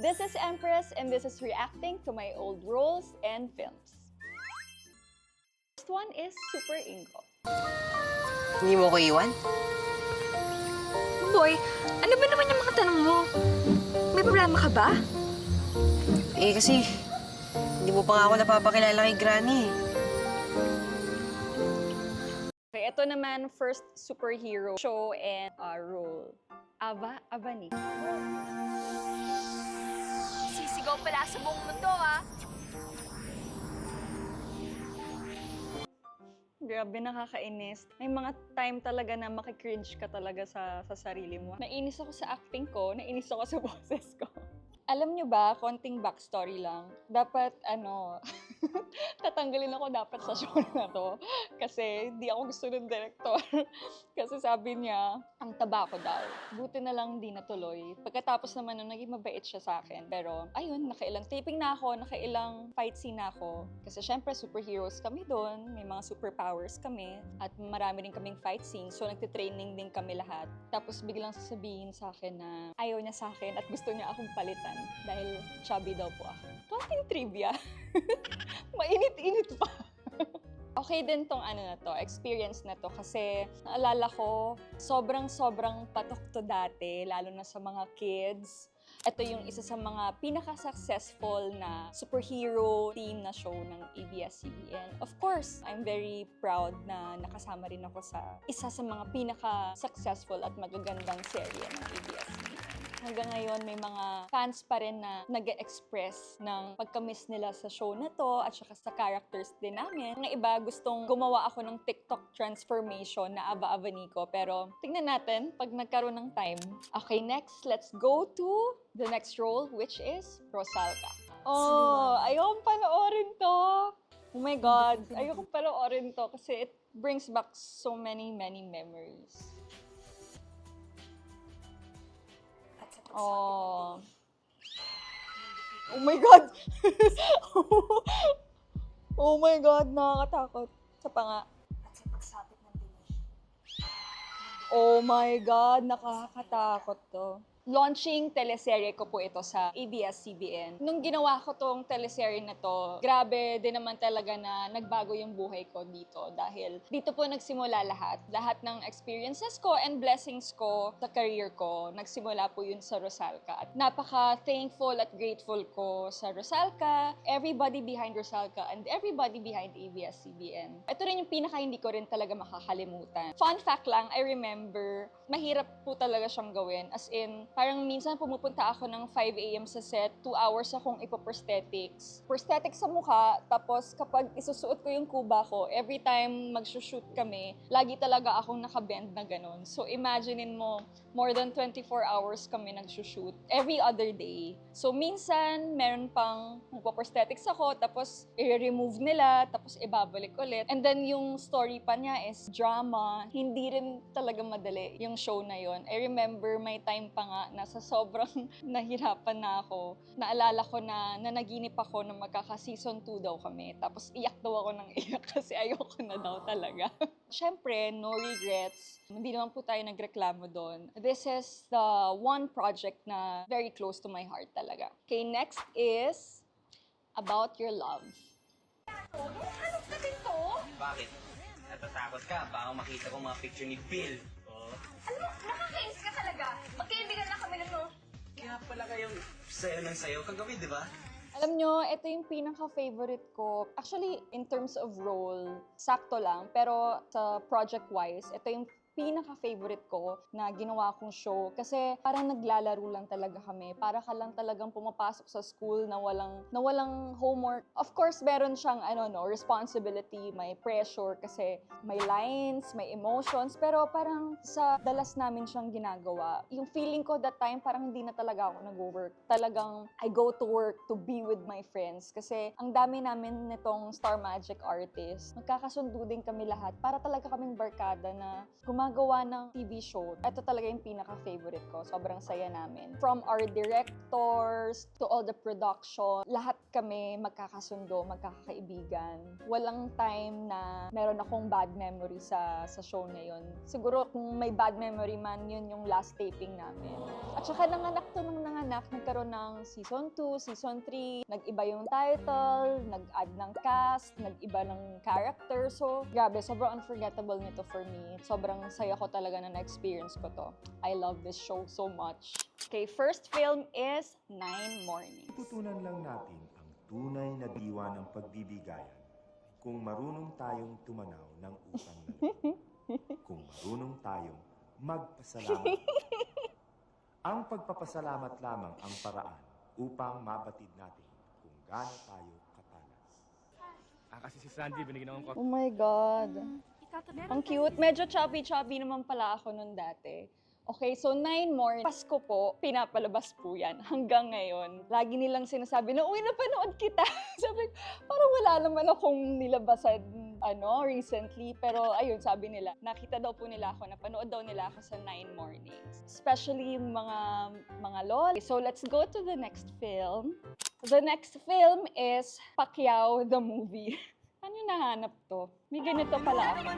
This is Empress and this is reacting to my old roles and films. First one is Super Ingo. Hindi mo ko iwan? Boy, ano ba naman yung mga tanong mo? May problema ka ba? Eh kasi, hindi mo pa nga ako napapakilala kay Granny eh. Okay, ito naman first superhero show and role. Ava Avani. Sisigaw pala sa buong mundo, ah. Grabe, nakakainis. May mga time talaga na makikringe ka talaga sa sarili mo. Nainis ako sa acting ko, nainis ako sa boses ko. Alam nyo ba, konting backstory lang. Dapat, tatanggalin ako dapat sa show na to. Kasi di ako gusto ng director. Kasi sabi niya, ang taba ko daw. Buti na lang di natuloy. Pagkatapos naman nung naging mabait siya sa akin. Pero, ayun, nakailang taping na ako, nakailang fight scene na ako. Kasi syempre, superheroes kami doon. May mga superpowers kami. At marami rin kaming fight scenes. So, nagtitraining din kami lahat. Tapos biglang sasabihin sa akin na ayaw niya sa akin at gusto niya akong palitan. Dahil chubby daw po ako. Konting trivia. Mainit-init pa. Okay din tong experience na to kasi naalala ko, sobrang patok to dati, lalo na sa mga kids. Ito yung isa sa mga pinaka-successful na superhero team na show ng ABS-CBN. Of course, I'm very proud na nakasama rin ako sa isa sa mga pinaka-successful at magagandang serye ng ABS-CBN. Hanggang ngayon, may mga fans pa rin na nag-express ng pagka-miss nila sa show na to at saka sa characters din namin. Mga iba gustong gumawa ako ng TikTok transformation na Ava Avanico. Pero tingnan natin pag nagkaroon ng time. Okay, next, let's go to the next role, which is Rosalca. Oh, ayokong panoorin to. Oh my God, ayokong panoorin to kasi it brings back so many memories. Oh. Oh my God! Oh my God, nakakatakot. Sa panga. At sa pagsapit ng bini. Oh my God, nakakatakot to. Launching teleserye ko po ito sa ABS-CBN. Nung ginawa ko tong teleserye na to, grabe din naman talaga na nagbago yung buhay ko dito dahil dito po nagsimula lahat. Lahat ng experiences ko and blessings ko sa career ko, nagsimula po yun sa Rosalca. At napaka-thankful at grateful ko sa Rosalca, everybody behind Rosalca, and everybody behind ABS-CBN. Ito rin yung pinaka hindi ko rin talaga makakalimutan. Fun fact lang, I remember, mahirap po talaga siyang gawin. As in, parang minsan pumupunta ako ng 5 a.m. sa set, 2 hours akong ipo-prosthetics. Prosthetics sa mukha, tapos kapag isusuot ko yung kuba ko, every time mag-shoot kami, lagi talaga akong nakabend na ganun. So imaginein mo, more than 24 hours kami nag-shoot every other day. So minsan, meron pang magpo-prosthetics ako, tapos i-remove nila, tapos ibabalik ulit. And then yung story pa niya is drama. Hindi rin talaga madali yung show na yon. I remember may time pa nga na sa sobrang nahirapan na ako, naalala ko na nanaginip ako na magkaka-season 2 daw kami. Tapos iyak daw ako ng iyak kasi ayoko na daw talaga. Siyempre, no regrets. Hindi naman po tayo nagreklamo doon. This is the one project na very close to my heart talaga. Okay, next is About Your Love. Hanap na din to? Bakit? Natatakot ka? Baka makita ko mga picture ni Bill. Oh. Alam mo, nakakainis ka talaga. Magkaibigan na kami na to. Kaya pala kayong sayo ng sayo kagabi, di ba? Alam nyo, ito yung pinaka-favorite ko. Actually, in terms of role, sakto lang. Pero sa project-wise, ito yung pinaka-favorite ko na ginawa kong show. Kasi parang naglalaro lang talaga kami. Para ka lang talagang pumapasok sa school na walang homework. Of course, meron siyang responsibility, may pressure kasi may lines, may emotions. Pero parang sa dalas namin siyang ginagawa. Yung feeling ko that time, parang hindi na talaga ako nag-work. Talagang I go to work to be with my friends. Kasi ang dami namin nitong Star Magic artist. Magkakasundo din kami lahat para talaga kaming barkada na gumagawa gumagawa ng TV show, ito talaga yung pinaka-favorite ko. Sobrang saya namin. From our directors to all the production, lahat kami magkakasundo, magkakaibigan. Walang time na meron akong bad memory sa show na yun. Siguro kung may bad memory man, yun yung last taping namin. At saka nanganak to ng nanganak, nagkaroon ng season 2, season 3, nag-iba yung title, nag-add ng cast, nag-iba ng character. So, grabe, sobrang unforgettable nito for me. Sobrang saya ko talaga na na-experience ko to. I love this show so much. Okay, first film is 9 Mornings. Tutunan lang natin ang tunay na diwa ng pagbibigayan kung marunong tayong tumanaw ng utang na loob. Kung marunong tayong magpasalamat. Ang pagpapasalamat lamang ang paraan upang mabatid natin kung gaano tayo katalas. Kasi si Sandy, binigyan akong Oh my God. Ang cute. Medyo chubby-chubby naman pala ako nun dati. Okay, so 9 Mornings. Pasko po, pinapalabas po yan hanggang ngayon. Lagi nilang sinasabi na, uy, napanood kita. Sabi, parang wala naman akong nilabasan recently. Pero ayun, sabi nila, nakita daw po nila ako, napanood daw nila ako sa 9 Mornings. Especially yung mga lol. So let's go to the next film. The next film is Pacquiao the Movie. Ano nahanap to? May ganito pala ako.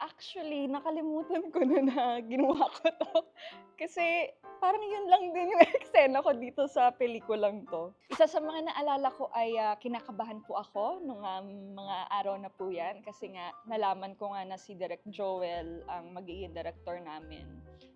Actually, nakalimutan ko na ginawa ko to. Kasi parang yun lang din yung eksena ko dito sa pelikulang to. Isa sa mga naalala ko ay kinakabahan po ako nung mga araw na po yan. Kasi nga, nalaman ko nga na si Direk Joel ang magiging director namin.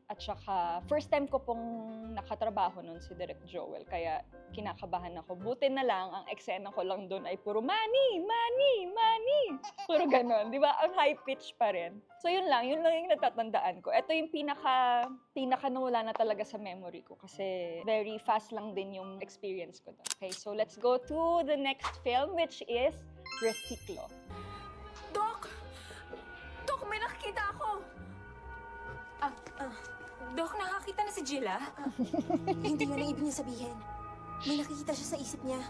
At saka, first time ko pong nakatrabaho nun si Direk Joel. Kaya kinakabahan ako. Buti na lang, ang eksena ko lang doon ay puro money, money, money. Puro ganon, di ba? Ang high pitch pa rin. So yun lang yung natatandaan ko. Ito yung pinaka nawala na talaga sa memory ko. Kasi very fast lang din yung experience ko doon. Okay, so let's go to the next film, which is Reciclo. Dok! Dok, may nakikita ako! Dok, nakakita na si Jilla? Hindi yun ang ibig niya sabihin. May nakikita siya sa isip niya.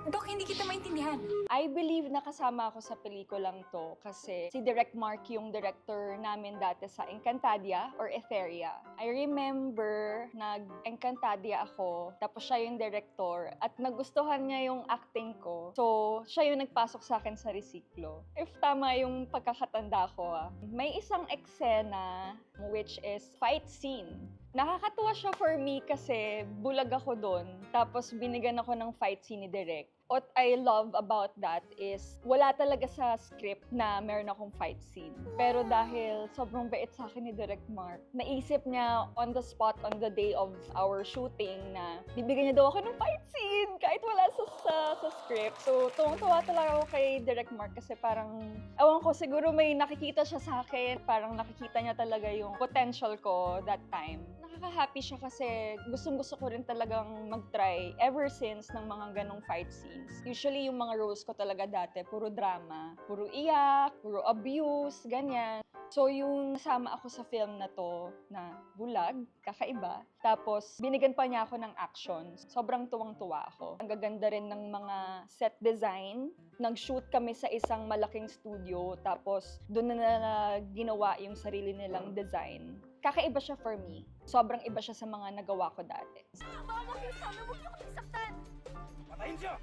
Dok, hindi kita maintindihan. I believe nakasama ako sa pelikulang to kasi si Direk Mark yung director namin dati sa Encantadia or Etheria. I remember nag-Encantadia ako, tapos siya yung director at nagustuhan niya yung acting ko. So, siya yung nagpasok sa akin sa Reciclo. If tama yung pagkakatanda ko, may isang eksena which is fight scene. Nakakatuwa siya for me kasi bulag ako doon. Tapos binigyan ako ng fight scene ni Direk. What I love about that is wala talaga sa script na meron akong fight scene. Pero dahil sobrang bait sa akin ni Direk Mark, naisip niya on the spot, on the day of our shooting na bibigyan niya daw ako ng fight scene kahit wala sa script. So tuwang-tuwa talaga ako kay Direk Mark kasi parang, ewan ko, siguro may nakikita siya sa akin. Parang nakikita niya talaga yung potential ko that time. Nakaka-happy siya kasi gustong-gusto ko rin talagang mag-try ever since ng mga ganong fight scenes. Usually, yung mga roles ko talaga dati, puro drama, puro iyak, puro abuse, ganyan. So, yung nasama ako sa film na to, na bulag, kakaiba, tapos binigyan pa niya ako ng action. Sobrang tuwang-tuwa ako. Ang gaganda rin ng mga set design. Nag-shoot kami sa isang malaking studio, tapos doon na ginawa yung sarili nilang design. Kakaiba siya for me. Sobrang iba siya sa mga nagawa ko dati. Huwag niyo kami saktan! Patayin siya!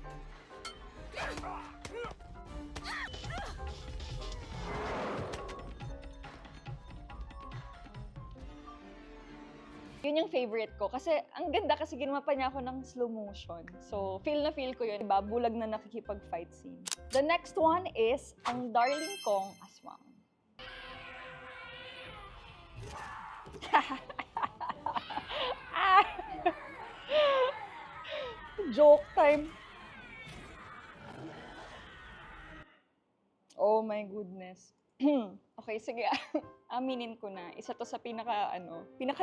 Yun yung favorite ko. Kasi ang ganda kasi ginawa pa niya ako ng slow motion. So, feel na feel ko yun. Diba? Bulag na nakikipag-fight scene. The next one is Ang Darling Kong Aswang. Joke time. Oh my goodness. Okay, sige. Aminin ko na. Isa to sa pinaka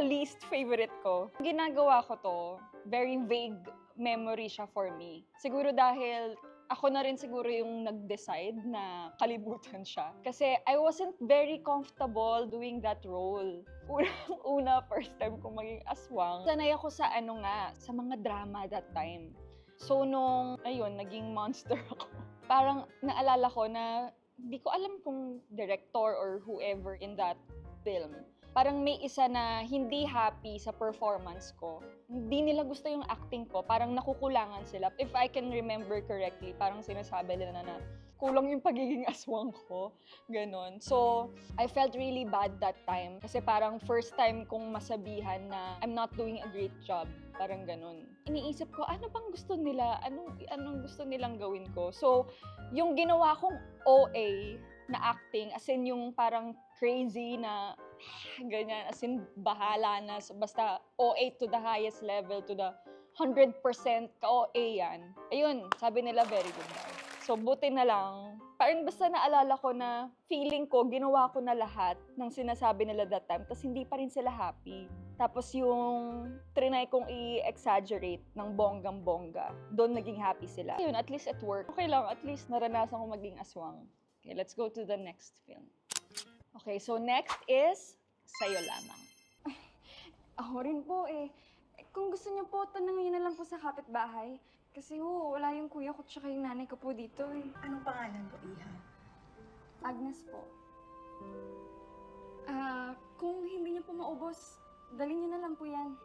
least favorite ko. Ginagawa ko to, very vague memory siya for me. Siguro dahil ako na rin siguro yung nag-decide na kalibutan siya. Kasi I wasn't very comfortable doing that role. Unang-una, first time ko maging aswang. Sanay ako sa sa mga drama that time. So nung, naging monster ako. Parang naalala ko na hindi ko alam kung director or whoever in that film. Parang may isa na hindi happy sa performance ko. Hindi nila gusto yung acting ko. Parang nakukulangan sila. If I can remember correctly, parang sinasabi nila na kulang yung pagiging aswang ko. Ganon. So, I felt really bad that time. Kasi parang first time kong masabihan na I'm not doing a great job. Parang ganon. Iniisip ko, ano bang gusto nila? Anong gusto nilang gawin ko? So, yung ginawa kong OA na acting, as in yung parang crazy na ganyan, as in bahala na, so basta OA to the highest level, to the 100% ka-OA yan. Ayun, sabi nila very good daw. So buti na lang, parang basta naalala ko na feeling ko, ginawa ko na lahat ng sinasabi nila that time, tapos hindi pa rin sila happy. Tapos yung trinay kong i-exaggerate ng bonggang-bongga, doon naging happy sila. Ayun, at least at work, okay lang, at least naranasan ko maging aswang. Okay, let's go to the next film. Okay, so next is Sa'yo Lamang. Ako rin po eh. Kung gusto niyo po, tanungin niyo na lang po sa kapitbahay. Kasi wala yung kuya ko tsaka yung nanay ko po dito eh. Anong pangalan mo, Iha? Agnes po. Kung hindi niyo po maubos, dalhin niyo na lang po yan.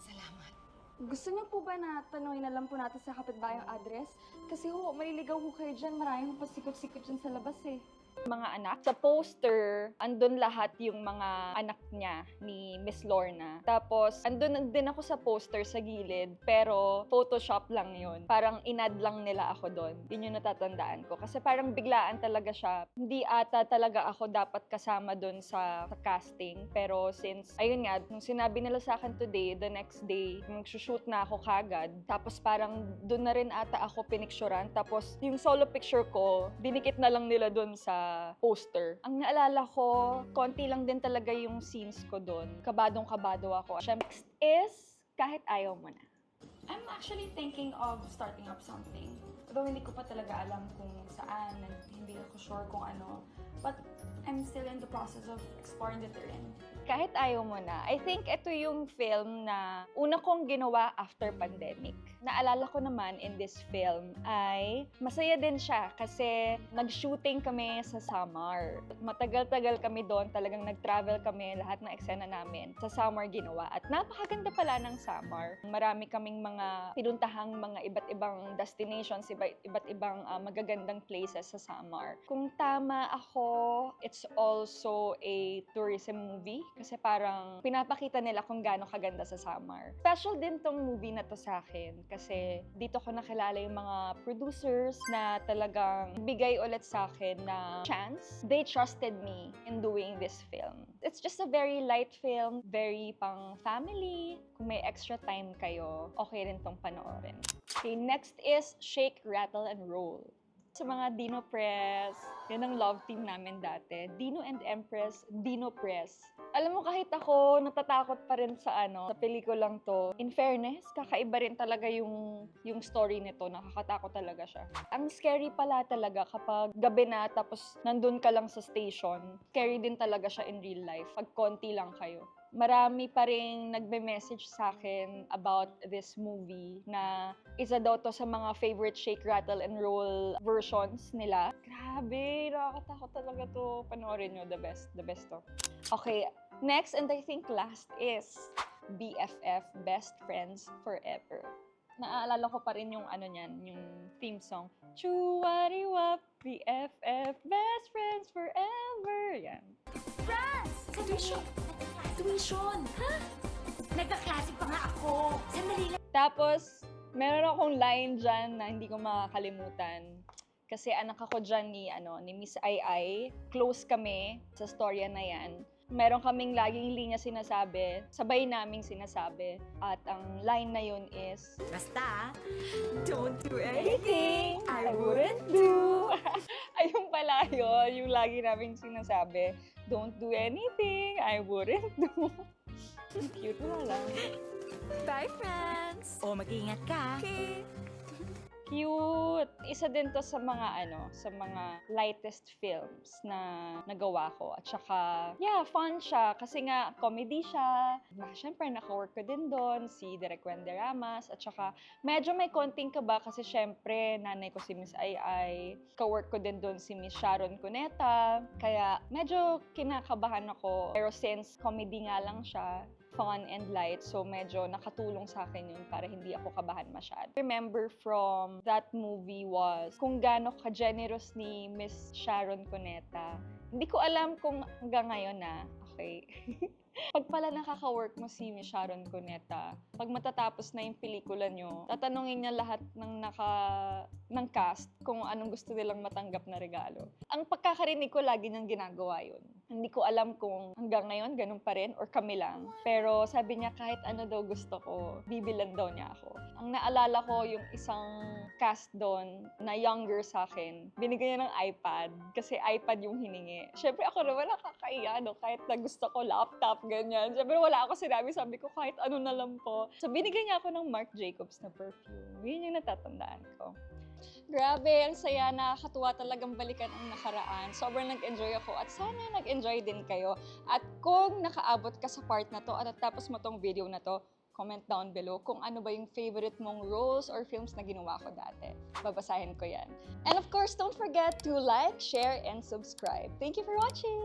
Salamat. Gusto niyo po ba na tanungin na lang po natin sa kapitbahay yung address? Kasi maliligaw ho kayo dyan. Maraming pasikot-sikot dyan sa labas eh. Mga anak. Sa poster, andun lahat yung mga anak niya ni Miss Lorna. Tapos, andun din ako sa poster sa gilid, pero Photoshop lang yun. Parang inad lang nila ako doon. Yun yung natatandaan ko. Kasi parang biglaan talaga siya. Hindi ata talaga ako dapat kasama doon sa casting. Pero since, ayun nga, nung sinabi nila sa akin today, the next day, mag-shoot na ako kagad. Tapos parang doon na rin ata ako pinicturan. Tapos yung solo picture ko, dinikit na lang nila doon sa poster. Ang naalala ko, konti lang din talaga yung scenes ko doon. Kabadong-kabado ako. Next is, Kahit Ayaw Mo Na. I'm actually thinking of starting up something. Though hindi ko pa talaga alam kung saan, and hindi ako sure kung ano. But I'm still in the process of exploring the terrain. Kahit Ayaw Mo Na, I think ito yung film na una kong ginawa after pandemic. Naalala ko naman in this film ay masaya din siya kasi nag-shooting kami sa Samar. Matagal-tagal kami doon, talagang nag-travel kami, lahat ng eksena namin sa Samar ginawa. At napakaganda pala ng Samar. Marami kaming mga pinuntahang mga iba't ibang destinations, iba't ibang magagandang places sa Samar. Kung tama ako, it's also a tourism movie kasi parang pinapakita nila kung gaano kaganda sa Samar. Special din tong movie na to sa akin kasi dito ko nakilala yung mga producers na talagang bigay ulit sa akin na chance. They trusted me in doing this film. It's just a very light film, very pang family. Kung may extra time kayo, okay rin tong panoorin. Okay, next is Shake, Rattle, and Roll. Sa mga Dino Press, yan ang love team namin dati. Dino and Empress, Dino Press. Alam mo, kahit ako, natatakot pa rin sa pelikulang to. In fairness, kakaiba rin talaga yung story nito. Nakakatakot talaga siya. Ang scary pala talaga kapag gabi na tapos nandun ka lang sa station. Scary din talaga siya in real life. Pag konti lang kayo. Marami pa rin nagbe-message sa akin about this movie na isa daw to sa mga favorite Shake, Rattle, and Roll versions nila. Grabe, nakakatakot talaga to. Panoorin nyo, the best to. Okay, next and I think last is BFF, Best Friends Forever. Naaalala ko pa rin yung yung theme song. Chuwariwap, BFF, Best Friends Forever. Yan. Tuition! Ha? Nagkaklase pa nga ako. Sandali lang. Tapos, meron akong line dyan na hindi ko makakalimutan. Kasi anak ako dyan ni Miss Ai. Close kami sa storya na yan. Meron kaming laging linya sinasabi, sabay naming sinasabi. At ang line na yun is, Basta, don't do anything I wouldn't do. Ayun pala yun, yung lagi naming sinasabi. Don't do anything I wouldn't do. Cute mo lang. Bye, friends! O, mag-iingat ka. Okay. Cute! Isa din to sa mga sa mga lightest films na nagawa ko. At saka, yeah, fun siya. Kasi nga, comedy siya. Siyempre, naka-work ko din doon, si Direk Wende Ramas. At saka, medyo may konting kaba kasi syempre, nanay ko si Miss Ai. Ka-work ko din doon si Miss Sharon Cuneta. Kaya, medyo kinakabahan ako. Pero since comedy nga lang siya, fun and light. So, medyo nakatulong sa akin yun para hindi ako kabahan masyado. Remember from that movie was kung gaano ka-generous ni Miss Sharon Cuneta. Hindi ko alam kung hanggang ngayon na. Okay. Pag pala nakaka-work mo si Miss Sharon Cuneta, pag matatapos na yung pelikula nyo, tatanungin niya lahat ng cast kung anong gusto nilang matanggap na regalo. Ang pagkakarinig ko, lagi niyang ginagawa yun. Hindi ko alam kung hanggang ngayon ganun pa rin or kami lang. Pero sabi niya kahit ano daw gusto ko, bibilan daw niya ako. Ang naalala ko yung isang cast doon na younger sa akin, binigyan niya ng iPad kasi iPad yung hiningi. Siyempre ako naman nakakaiya, no? Kahit na gusto ko laptop, ganyan. Siyempre wala ako sinabi, sabi ko kahit ano na lang po. So binigyan niya ako ng Marc Jacobs na perfume. Yun yung natatandaan ko. Grabe, ang saya, nakakatuwa talagang balikan ang nakaraan. Sobrang nag-enjoy ako at sana nag-enjoy din kayo. At kung nakaabot ka sa part na to at tapos mo tong video na to, comment down below kung ano ba yung favorite mong roles or films na ginawa ko dati. Babasahin ko yan. And of course, don't forget to like, share, and subscribe. Thank you for watching!